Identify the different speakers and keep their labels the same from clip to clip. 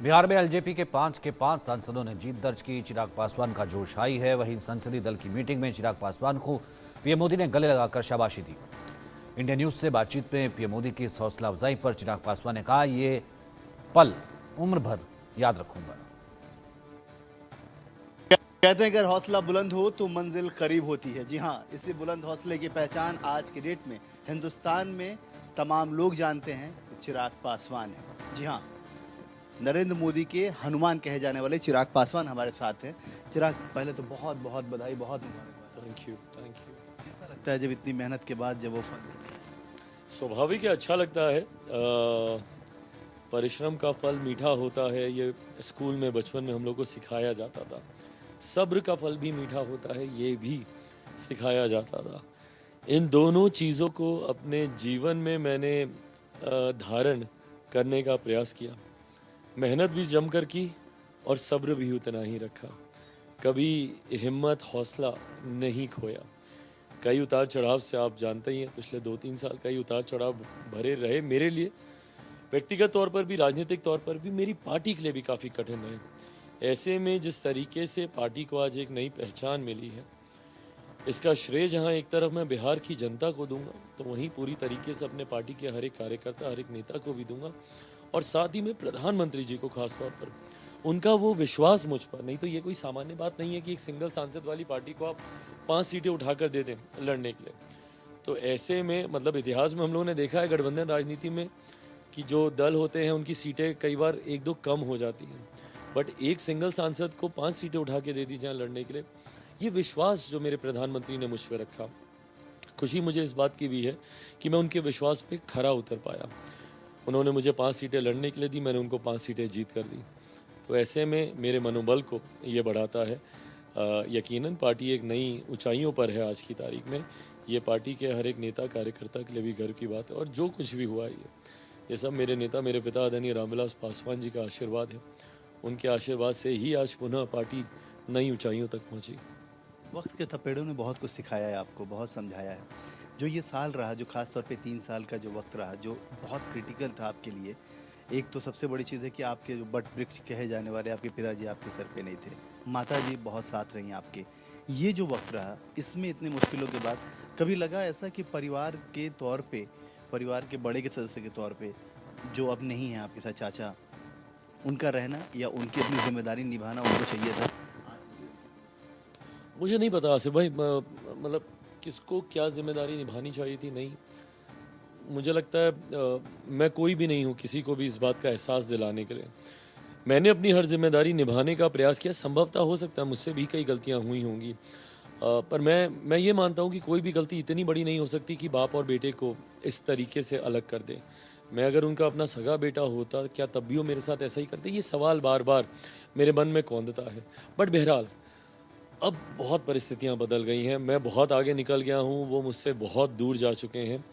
Speaker 1: बिहार में एलजेपी के 5 सांसदों ने जीत दर्ज की। चिराग पासवान का जोश हाई है। वहीं संसदीय दल की मीटिंग में चिराग पासवान को पीएम मोदी ने गले लगाकर शाबाशी दी। इंडिया न्यूज से बातचीत में पीएम मोदी की इस हौसला अफजाई पर चिराग पासवान ने कहा, ये पल उम्र भर याद रखूंगा।
Speaker 2: कहते हैं अगर हौसला बुलंद हो तो मंजिल करीब होती है। जी हाँ, इसी बुलंद हौसले की पहचान आज की डेट में हिंदुस्तान में तमाम लोग जानते हैं कि चिराग पासवान है। जी हाँ, नरेंद्र मोदी के हनुमान कहे जाने वाले चिराग पासवान हमारे साथ हैं। चिराग, पहले तो बहुत बहुत बधाई, बहुत मुबारकबाद।
Speaker 3: Thank you.
Speaker 2: कैसा लगता है जब इतनी मेहनत के बाद जब वो फल?
Speaker 3: स्वाभाविक है, अच्छा लगता है। परिश्रम का फल मीठा होता है, ये स्कूल में बचपन में हम लोग को सिखाया जाता था। सब्र का फल भी मीठा होता है, ये भी सिखाया जाता था। इन दोनों चीज़ों को अपने जीवन में मैंने धारण करने का प्रयास किया। मेहनत भी जमकर की और सब्र भी उतना ही रखा। कभी हिम्मत हौसला नहीं खोया। कई उतार चढ़ाव से आप जानते ही हैं, पिछले 2-3 साल कई उतार चढ़ाव भरे रहे मेरे लिए, व्यक्तिगत तौर पर भी, राजनीतिक तौर पर भी, मेरी पार्टी के लिए भी काफ़ी कठिन रहे। ऐसे में जिस तरीके से पार्टी को आज एक नई पहचान मिली है, इसका श्रेय जहां एक तरफ मैं बिहार की जनता को दूंगा, तो वहीं पूरी तरीके से अपने पार्टी के हर एक कार्यकर्ता, हर एक नेता को भी दूंगा। और साथ ही में प्रधानमंत्री जी को खास तौर पर उनका वो विश्वास मुझ पर, नहीं तो ये कोई सामान्य बात नहीं है कि एक सिंगल सांसद वाली पार्टी को आप 5 सीटें उठाकर दे दें लड़ने के लिए। तो ऐसे में मतलब इतिहास में हम लोगों ने देखा है गठबंधन राजनीति में कि जो दल होते हैं उनकी सीटें कई बार 1-2 कम हो जाती हैं, बट एक सिंगल सांसद को 5 सीटें उठा के दे दी जाए लड़ने के लिए, ये विश्वास जो मेरे प्रधानमंत्री ने मुझ पर रखा, खुशी मुझे इस बात की भी है कि मैं उनके विश्वास पे खरा उतर पाया। उन्होंने मुझे 5 सीटें लड़ने के लिए दी, मैंने उनको 5 सीटें जीत कर दी। तो ऐसे में मेरे मनोबल को ये बढ़ाता है। यकीनन पार्टी एक नई ऊंचाइयों पर है आज की तारीख में। ये पार्टी के हर एक नेता कार्यकर्ता के लिए भी गर्व की बात है। और जो कुछ भी हुआ ये सब मेरे नेता, मेरे पिता आदरणीय रामविलास पासवान जी का आशीर्वाद है। उनके आशीर्वाद से ही आज पुनः पार्टी नई ऊंचाइयों तक पहुंची।
Speaker 2: वक्त के थपेड़ों ने बहुत कुछ सिखाया है आपको, बहुत समझाया है। जो ये साल रहा, जो खास तौर पे 3 साल का जो वक्त रहा, जो बहुत क्रिटिकल था आपके लिए, एक तो सबसे बड़ी चीज़ है कि आपके जो बट वृक्ष कहे जाने वाले आपके पिताजी आपके सर पे नहीं थे, माताजी बहुत साथ रही आपके। ये जो वक्त रहा, इसमें इतनी मुश्किलों के बाद कभी लगा ऐसा कि परिवार के तौर पे, परिवार के बड़े के सदस्य के तौर पे, जो अब नहीं है आपके साथ चाचा, उनका रहना या उनकी अपनी जिम्मेदारी निभाना उनको चाहिए था?
Speaker 3: मुझे नहीं पता आसिफ भाई, मतलब किसको क्या जिम्मेदारी निभानी चाहिए थी, नहीं। मुझे लगता है मैं कोई भी नहीं हूँ किसी को भी इस बात का एहसास दिलाने के लिए। मैंने अपनी हर जिम्मेदारी निभाने का प्रयास किया। संभवतः हो सकता है मुझसे भी कई गलतियाँ हुई होंगी, पर मैं ये मानता हूँ कि कोई भी गलती इतनी बड़ी नहीं हो सकती कि बाप और बेटे को इस तरीके से अलग कर दे। मैं अगर उनका अपना सगा बेटा होता, क्या तब भी वो मेरे साथ ऐसा ही करते? ये सवाल बार बार मेरे मन में कौंधता है। बट बहरहाल अब बहुत परिस्थितियां बदल गई हैं, मैं बहुत आगे निकल गया हूं, वो मुझसे बहुत दूर जा चुके हैं।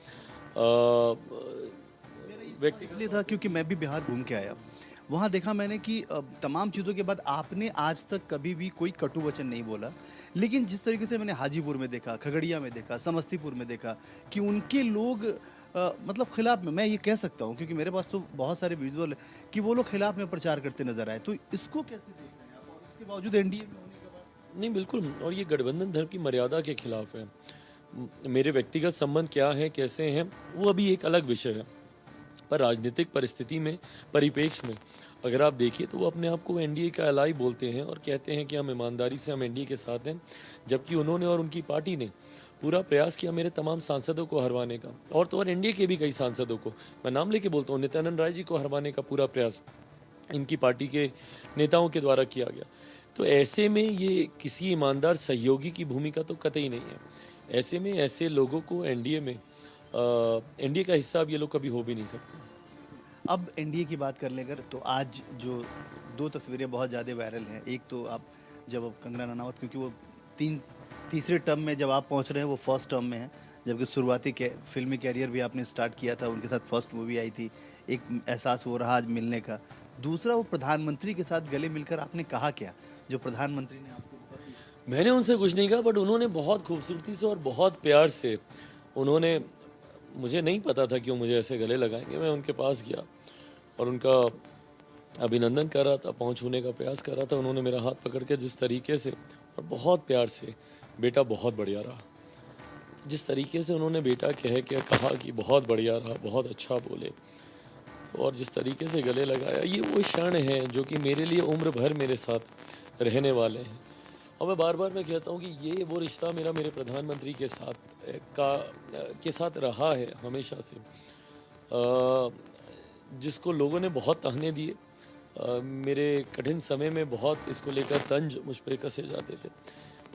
Speaker 3: व्यक्ति
Speaker 2: इसलिए था क्योंकि मैं भी बिहार घूम के आया। वहाँ देखा मैंने कि तमाम चीज़ों के बाद आपने आज तक कभी भी कोई कटु वचन नहीं बोला। लेकिन जिस तरीके से मैंने हाजीपुर में देखा, खगड़िया में देखा, समस्तीपुर में देखा कि उनके लोग मतलब खिलाफ में, मैं ये कह सकता हूँ क्योंकि मेरे पास तो बहुत सारे विजुअल है कि वो लोग खिलाफ में प्रचार करते नजर आए। तो इसको कैसे देख रहे हैं आप, और उसके बावजूद एनडीए में होने के बाद?
Speaker 3: नहीं, बिल्कुल, और ये गठबंधन धर्म की मर्यादा के खिलाफ है। मेरे व्यक्तिगत संबंध क्या हैं, कैसे हैं, वो अभी एक अलग विषय है। पर राजनीतिक परिस्थिति में, परिप्रेक्ष्य में अगर आप देखिए तो वो अपने आप को एनडीए का एलाई बोलते हैं और कहते हैं कि हम ईमानदारी से हम एनडीए के साथ हैं, जबकि उन्होंने और उनकी पार्टी ने पूरा प्रयास किया मेरे तमाम सांसदों को हरवाने का, और तो और एनडीए के भी कई सांसदों को, मैं नाम लेके बोलता हूँ, नित्यानंद राय जी को हरवाने का पूरा प्रयास इनकी पार्टी के नेताओं के द्वारा किया गया। तो ऐसे में ये किसी ईमानदार सहयोगी की भूमिका तो कतई नहीं है। ऐसे में ऐसे लोगों को एनडीए का हिस्सा अब ये लोग कभी हो भी नहीं सकते।
Speaker 2: अब एनडीए की बात कर लें अगर, तो आज जो 2 तस्वीरें बहुत ज़्यादा वायरल हैं। एक तो आप जब कंगना रनावत, क्योंकि वो तीसरे टर्म में जब आप पहुंच रहे हैं, वो फर्स्ट टर्म में है, जबकि शुरुआती फिल्मी कैरियर भी आपने स्टार्ट किया था, उनके साथ फर्स्ट मूवी आई थी, एक एहसास हो रहा आज मिलने का। दूसरा, वो प्रधानमंत्री के साथ गले मिलकर आपने कहा क्या, जो प्रधानमंत्री ने आपको?
Speaker 3: मैंने उनसे कुछ नहीं कहा, बट उन्होंने बहुत खूबसूरती से और बहुत प्यार से उन्होंने, मुझे नहीं पता था कि वो मुझे ऐसे गले लगाएंगे। मैं उनके पास गया और उनका अभिनंदन कर रहा था, पहुँच होने का प्रयास कर रहा था, उन्होंने मेरा हाथ पकड़ के जिस तरीके से और बहुत प्यार से, बेटा बहुत बढ़िया रहा, जिस तरीके से उन्होंने बेटा कहा कि बहुत बढ़िया रहा, बहुत अच्छा बोले, और जिस तरीके से गले लगाया, ये वो क्षण हैं जो कि मेरे लिए उम्र भर मेरे साथ रहने वाले हैं। और मैं बार बार मैं कहता हूँ कि ये वो रिश्ता मेरे प्रधानमंत्री के साथ रहा है हमेशा से, जिसको लोगों ने बहुत ताहने दिए, मेरे कठिन समय में बहुत इसको लेकर तंज मुझ पर कसे जाते थे,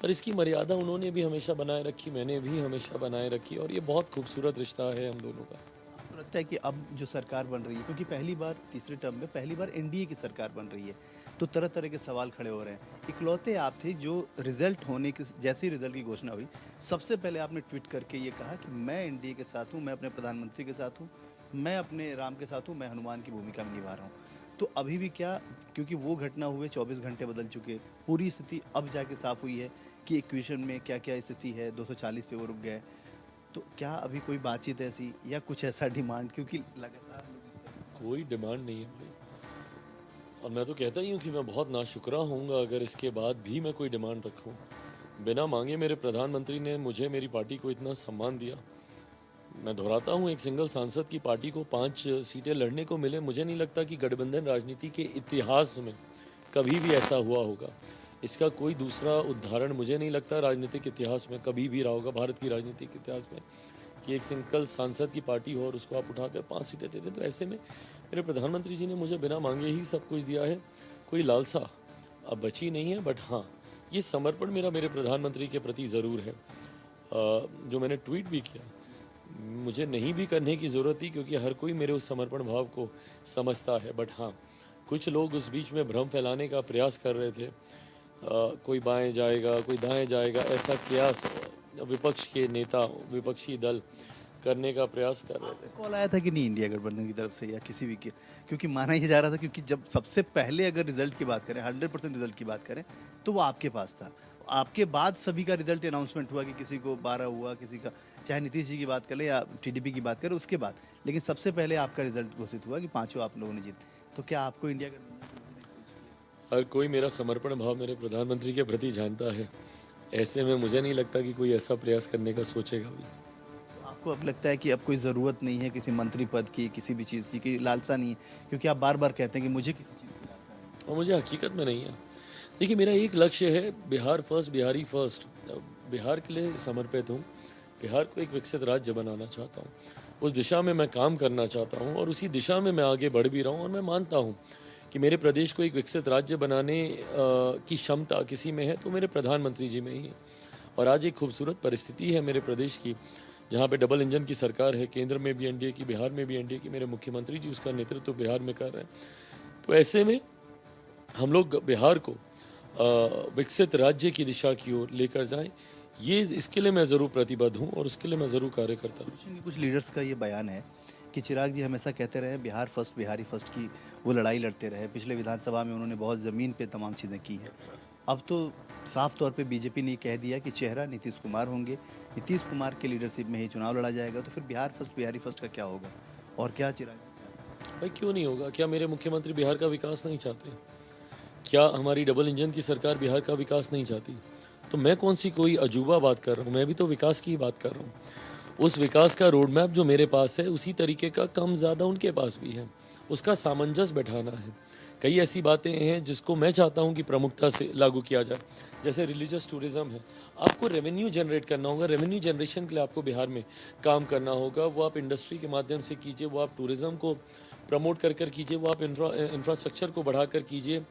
Speaker 3: पर इसकी मर्यादा उन्होंने भी हमेशा बनाए रखी, मैंने भी हमेशा बनाए रखी, और ये बहुत खूबसूरत रिश्ता है हम दोनों का।
Speaker 2: आपको लगता है कि अब जो सरकार बन रही है, क्योंकि पहली बार तीसरे टर्म में पहली बार एनडीए की सरकार बन रही है, तो तरह तरह के सवाल खड़े हो रहे हैं। इकलौते आप थे जो रिजल्ट होने के जैसे ही रिजल्ट की घोषणा हुई, सबसे पहले आपने ट्वीट करके ये कहा कि मैं एनडीए के साथ हूँ, मैं अपने प्रधानमंत्री के साथ हूँ, मैं अपने राम के साथ हूँ, मैं हनुमान की भूमिका में निभा रहा हूँ। तो अभी भी क्या, क्योंकि वो घटना हुए 24 घंटे बदल चुके, पूरी स्थिति अब जाके साफ हुई है कि इक्वेशन में क्या क्या स्थिति है, 240 पे वो रुक गए, तो क्या अभी कोई बातचीत ऐसी या कुछ ऐसा डिमांड, क्योंकि लगातार लोग इस तरह
Speaker 3: कोई डिमांड नहीं है भाई, और मैं तो कहता ही हूँ कि मैं बहुत नाशुक्रा होऊंगा अगर इसके बाद भी मैं कोई डिमांड रखूँ। बिना मांगे मेरे प्रधानमंत्री ने मुझे, मेरी पार्टी को इतना सम्मान दिया। मैं दोहराता हूँ, एक सिंगल सांसद की पार्टी को 5 सीटें लड़ने को मिले, मुझे नहीं लगता कि गठबंधन राजनीति के इतिहास में कभी भी ऐसा हुआ होगा। इसका कोई दूसरा उदाहरण मुझे नहीं लगता राजनीतिक इतिहास में कभी भी रहा होगा, भारत की राजनीतिक इतिहास में, कि एक सिंगल सांसद की पार्टी हो और उसको आप उठाकर 5 सीटें देते। तो ऐसे में मेरे प्रधानमंत्री जी ने मुझे बिना मांगे ही सब कुछ दिया है। कोई लालसा अब बची नहीं है, बट हाँ, ये समर्पण मेरे प्रधानमंत्री के प्रति ज़रूर है। जो मैंने ट्वीट भी किया, मुझे नहीं भी करने की ज़रूरत थी, क्योंकि हर कोई मेरे उस समर्पण भाव को समझता है। बट हाँ, कुछ लोग उस बीच में भ्रम फैलाने का प्रयास कर रहे थे, कोई बाएं जाएगा, कोई दाएं जाएगा, ऐसा कयास विपक्ष के नेता, विपक्षी दल करने का प्रयास कर रहे थे।
Speaker 2: कॉल आया था कि नहीं इंडिया गठबंधन की तरफ से या किसी भी के, क्योंकि माना ये जा रहा था, क्योंकि जब सबसे पहले अगर रिजल्ट की बात करें, 100% रिजल्ट की बात करें, तो वो आपके पास था। आपके बाद सभी का रिजल्ट अनाउंसमेंट हुआ कि किसी को 12 हुआ, किसी का, चाहे नीतीश जी की बात करें या टीडीपी की बात करें उसके बाद, लेकिन सबसे पहले आपका रिजल्ट घोषित हुआ कि 5 आप लोगों ने जीत। तो क्या आपको इंडिया गठबंधन
Speaker 3: हर कोई मेरा समर्पण भाव मेरे प्रधानमंत्री के प्रति जानता है, ऐसे में मुझे नहीं लगता कि कोई ऐसा प्रयास करने का सोचेगा भी।
Speaker 2: आपको अब लगता है कि अब कोई ज़रूरत नहीं है किसी मंत्री पद की, किसी भी चीज़ की, लालसा नहीं है, क्योंकि आप बार बार कहते हैं कि मुझे किसी चीज़ की लालसा नहीं है।
Speaker 3: और मुझे हकीकत में नहीं है। देखिए, मेरा एक लक्ष्य है, बिहार फर्स्ट, बिहारी फर्स्ट। बिहार के लिए समर्पित हूँ, बिहार को एक विकसित राज्य बनाना चाहता हूँ, उस दिशा में मैं काम करना चाहता हूँ, और उसी दिशा में मैं आगे बढ़ भी रहा हूँ। और मैं मानता हूँ कि मेरे प्रदेश को एक विकसित राज्य बनाने की क्षमता किसी में है तो मेरे प्रधानमंत्री जी में ही है। और आज एक खूबसूरत परिस्थिति है मेरे प्रदेश की, जहाँ पे डबल इंजन की सरकार है, केंद्र में भी एनडीए की, बिहार में भी एनडीए की, मेरे मुख्यमंत्री जी उसका नेतृत्व बिहार में कर रहे हैं। तो ऐसे में हम लोग बिहार को विकसित राज्य की दिशा की ओर लेकर जाएं, ये इसके लिए मैं ज़रूर प्रतिबद्ध हूँ और उसके लिए मैं ज़रूर कार्य करता हूँ।
Speaker 2: ऑपोजिशन के कुछ लीडर्स का ये बयान है कि चिराग जी हमेशा कहते रहे बिहार फर्स्ट, बिहारी फर्स्ट की वो लड़ाई लड़ते रहे। पिछले विधानसभा में उन्होंने बहुत ज़मीन पे तमाम चीज़ें की हैं। अब तो साफ तौर पे बीजेपी ने कह दिया कि चेहरा नीतीश कुमार होंगे, नीतीश कुमार के लीडरशिप में ही चुनाव लड़ा जाएगा। तो फिर बिहार फर्स्ट, बिहारी फर्स्ट का क्या होगा, और क्या चिराग जी?
Speaker 3: भाई क्यों नहीं होगा? क्या मेरे मुख्यमंत्री बिहार का विकास नहीं चाहते? क्या हमारी डबल इंजन की सरकार बिहार का विकास नहीं चाहती? तो मैं कौन सी कोई अजूबा बात कर रहा हूँ? मैं भी तो विकास की ही बात कर रहा हूँ। उस विकास का रोड मैप जो मेरे पास है, उसी तरीके का कम ज़्यादा उनके पास भी है। उसका सामंजस्य बैठाना है। कई ऐसी बातें हैं जिसको मैं चाहता हूँ कि प्रमुखता से लागू किया जाए, जैसे रिलीजियस टूरिज़्म है। आपको रेवेन्यू जनरेट करना होगा, रेवेन्यू जनरेशन के लिए आपको बिहार में काम करना होगा। वो आप इंडस्ट्री के माध्यम से कीजिए, वो आप टूरिज़्म को प्रमोट कर कीजिए, वो आप इंफ्रास्ट्रक्चर को बढ़ा कर कीजिए,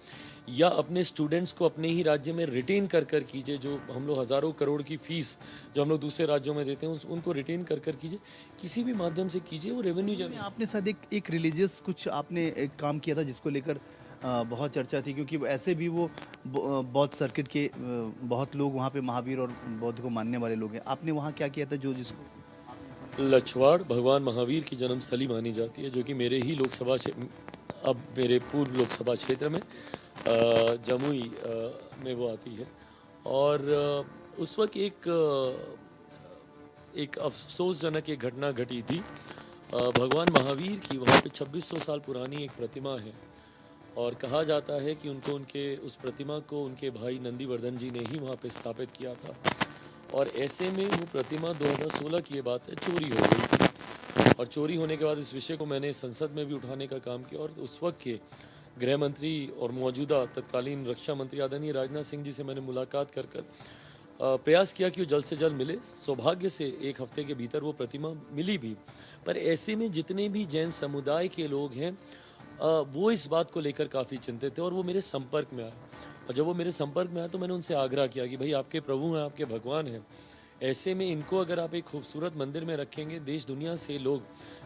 Speaker 3: या अपने स्टूडेंट्स को अपने ही राज्य में रिटेन कर कीजिए। जो हम लोग हज़ारों करोड़ की फ़ीस जो हम लोग दूसरे राज्यों में देते हैं, उनको रिटेन कर कीजिए, किसी भी माध्यम से कीजिए, वो रेवेन्यू जनरेट।
Speaker 2: आपने शायद एक रिलीजियस कुछ आपने एक काम किया था जिसको लेकर बहुत चर्चा थी, क्योंकि ऐसे भी वो बौद्ध सर्किट के बहुत लोग वहाँ पे महावीर और बौद्ध को मानने वाले लोग हैं। आपने वहाँ क्या किया था जो जिसको
Speaker 3: लछवाड़ भगवान महावीर की जन्मस्थली मानी जाती है, जो कि मेरे ही लोकसभा अब मेरे पूर्व लोकसभा क्षेत्र में जमुई में वो आती है। और उस वक्त एक अफसोसजनक एक घटना घटी थी। भगवान महावीर की वहाँ पे 2600 साल पुरानी एक प्रतिमा है, और कहा जाता है कि उनको उनके उस प्रतिमा को उनके भाई नंदीवर्धन जी ने ही वहाँ पे स्थापित किया था। और ऐसे में वो प्रतिमा 2016 की ये बात है, चोरी हो गई थी। और चोरी होने के बाद इस विषय को मैंने संसद में भी उठाने का काम किया और उस वक्त के गृह मंत्री और मौजूदा तत्कालीन रक्षा मंत्री आदरणीय राजनाथ सिंह जी से मैंने मुलाकात कर प्रयास किया कि वो जल्द से जल्द मिले। सौभाग्य से 1 हफ्ते के भीतर वो प्रतिमा मिली भी। पर ऐसे में जितने भी जैन समुदाय के लोग हैं वो इस बात को लेकर काफ़ी चिंतित थे और वो मेरे संपर्क में आए। और जब वो मेरे संपर्क में आए तो मैंने उनसे आग्रह किया कि भाई आपके प्रभु हैं, आपके भगवान हैं, ऐसे में इनको अगर आप एक खूबसूरत मंदिर में रखेंगे, देश दुनिया से लोग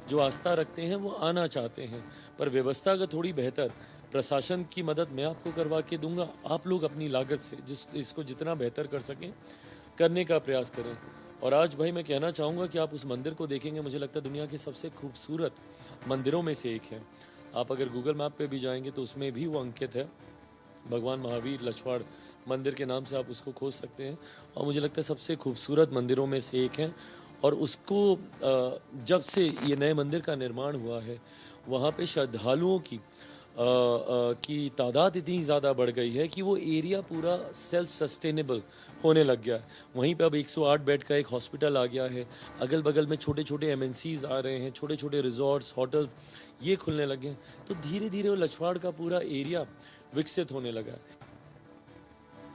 Speaker 3: जो आस्था रखते हैं वो आना चाहते हैं, पर व्यवस्था अगर थोड़ी बेहतर, प्रशासन की मदद मैं आपको करवा के दूंगा, आप लोग अपनी लागत से इसको जितना बेहतर कर सकें करने का प्रयास करें। और आज भाई मैं कहना चाहूँगा कि आप उस मंदिर को देखेंगे, मुझे लगता है दुनिया के सबसे खूबसूरत मंदिरों में से एक है। आप अगर गूगल मैप पे भी जाएंगे तो उसमें भी वो अंकित है, भगवान महावीर लछवाड़ मंदिर के नाम से आप उसको खोज सकते हैं। और मुझे लगता है सबसे खूबसूरत मंदिरों में से एक है। और उसको जब से ये नए मंदिर का निर्माण हुआ है, वहाँ पे श्रद्धालुओं की तादाद इतनी ज़्यादा बढ़ गई है कि वो एरिया पूरा सेल्फ सस्टेनेबल होने लग गया है। वहीं पे अब 108 बेड का एक हॉस्पिटल आ गया है, अगल बगल में छोटे छोटे MNCs आ रहे हैं, छोटे छोटे रिजॉर्ट्स, होटल्स ये खुलने लगे हैं। तो धीरे धीरे वो लछवाड़ का पूरा एरिया विकसित होने लगा है।